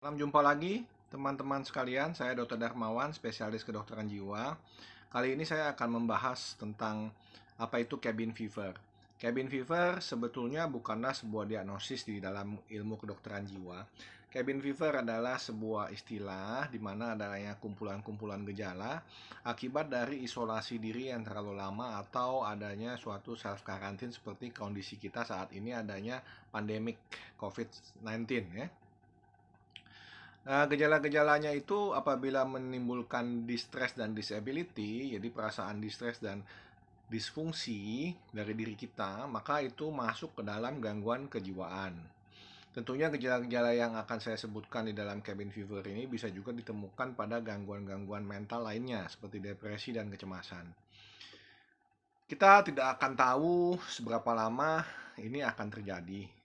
Salam jumpa lagi teman-teman sekalian, saya Dr. Darmawan, spesialis kedokteran jiwa. Kali ini saya akan membahas tentang apa itu cabin fever. Cabin fever sebetulnya bukanlah sebuah diagnosis di dalam ilmu kedokteran jiwa. Cabin fever adalah sebuah istilah di mana adanya kumpulan-kumpulan gejala akibat dari isolasi diri yang terlalu lama atau adanya suatu self quarantine seperti kondisi kita saat ini adanya pandemik COVID-19 ya. Gejala-gejalanya itu apabila menimbulkan distress dan disability, jadi perasaan distress dan disfungsi dari diri kita, maka itu masuk ke dalam gangguan kejiwaan. Tentunya gejala-gejala yang akan saya sebutkan di dalam cabin fever ini bisa juga ditemukan pada gangguan-gangguan mental lainnya, seperti depresi dan kecemasan. Kita tidak akan tahu seberapa lama ini akan terjadi.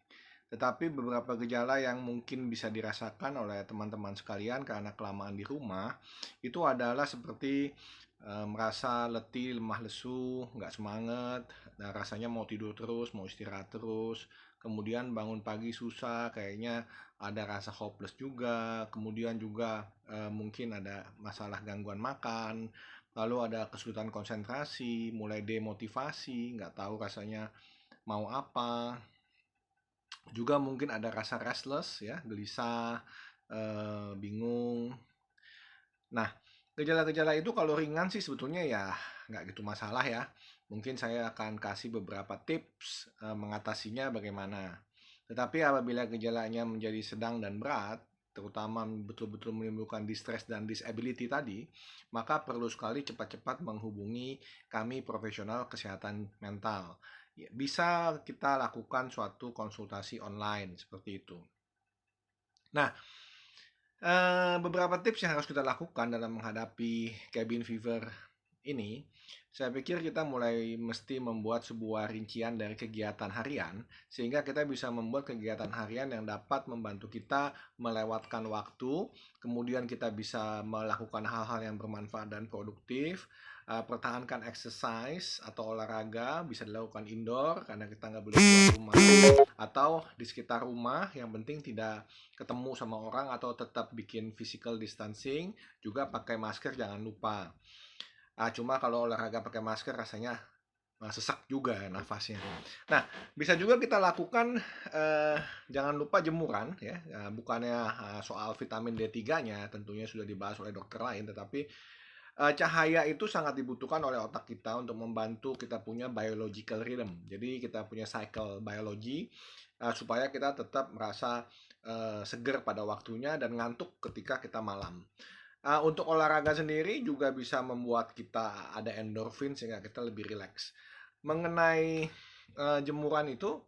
Tetapi beberapa gejala yang mungkin bisa dirasakan oleh teman-teman sekalian karena kelamaan di rumah itu adalah seperti merasa letih, lemah lesu, nggak semangat, dan rasanya mau tidur terus, mau istirahat terus. Kemudian bangun pagi susah, kayaknya ada rasa hopeless juga. Kemudian juga mungkin ada masalah gangguan makan, lalu ada kesulitan konsentrasi, mulai demotivasi, nggak tahu rasanya mau apa. Juga mungkin ada rasa restless ya, gelisah, bingung. Nah, gejala-gejala itu kalau ringan sih sebetulnya ya nggak gitu masalah ya. Mungkin saya akan kasih beberapa tips mengatasinya bagaimana. Tetapi apabila gejalanya menjadi sedang dan berat, terutama betul-betul menimbulkan distress dan disability tadi, maka perlu sekali cepat-cepat menghubungi kami profesional kesehatan mental. Ya, bisa kita lakukan suatu konsultasi online seperti itu. Nah, beberapa tips yang harus kita lakukan dalam menghadapi cabin fever ini, saya pikir kita mulai mesti membuat sebuah rincian dari kegiatan harian, sehingga kita bisa membuat kegiatan harian yang dapat membantu kita melewatkan waktu, kemudian kita bisa melakukan hal-hal yang bermanfaat dan produktif, pertahankan exercise atau olahraga, bisa dilakukan indoor karena kita nggak boleh keluar rumah, atau di sekitar rumah, yang penting tidak ketemu sama orang atau tetap bikin physical distancing, juga pakai masker jangan lupa. Cuma kalau olahraga pakai masker rasanya sesak juga nafasnya. Nah, bisa juga kita lakukan jangan lupa jemuran ya. Bukannya soal vitamin D3-nya tentunya sudah dibahas oleh dokter lain, tetapi cahaya itu sangat dibutuhkan oleh otak kita untuk membantu kita punya biological rhythm. Jadi kita punya cycle biologi supaya kita tetap merasa seger pada waktunya dan ngantuk ketika kita malam. Untuk olahraga sendiri juga bisa membuat kita ada endorfin sehingga kita lebih rileks. Mengenai jemuran itu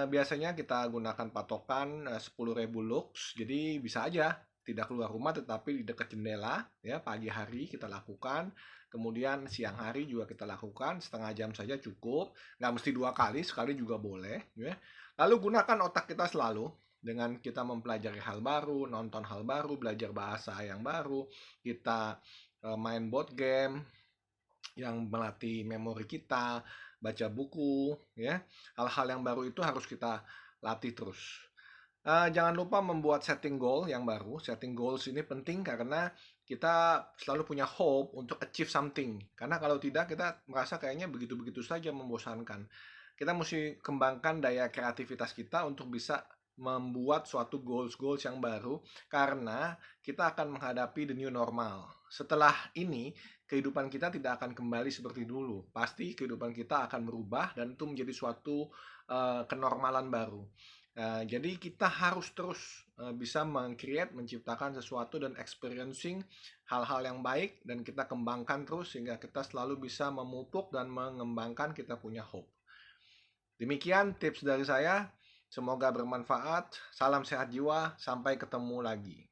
biasanya kita gunakan patokan 10.000 lux, jadi bisa aja tidak keluar rumah tetapi di dekat jendela ya, pagi hari kita lakukan, kemudian siang hari juga kita lakukan, setengah jam saja cukup, nggak mesti 2 kali, sekali juga boleh ya. Lalu gunakan otak kita selalu dengan kita mempelajari hal baru, nonton hal baru, belajar bahasa yang baru, kita main board game yang melatih memori kita, baca buku, ya. Hal-hal yang baru itu harus kita latih terus. Jangan lupa membuat setting goal yang baru. Setting goals ini penting karena kita selalu punya hope untuk achieve something. Karena kalau tidak kita merasa kayaknya begitu-begitu saja membosankan. Kita mesti kembangkan daya kreativitas kita untuk bisa membuat suatu goals-goals yang baru karena kita akan menghadapi the new normal. Setelah ini, kehidupan kita tidak akan kembali seperti dulu. Pasti kehidupan kita akan berubah dan itu menjadi suatu kenormalan baru. Jadi kita harus terus bisa menciptakan sesuatu dan experiencing hal-hal yang baik dan kita kembangkan terus sehingga kita selalu bisa memupuk dan mengembangkan kita punya hope. Demikian tips dari saya. Semoga bermanfaat. Salam sehat jiwa. Sampai ketemu lagi.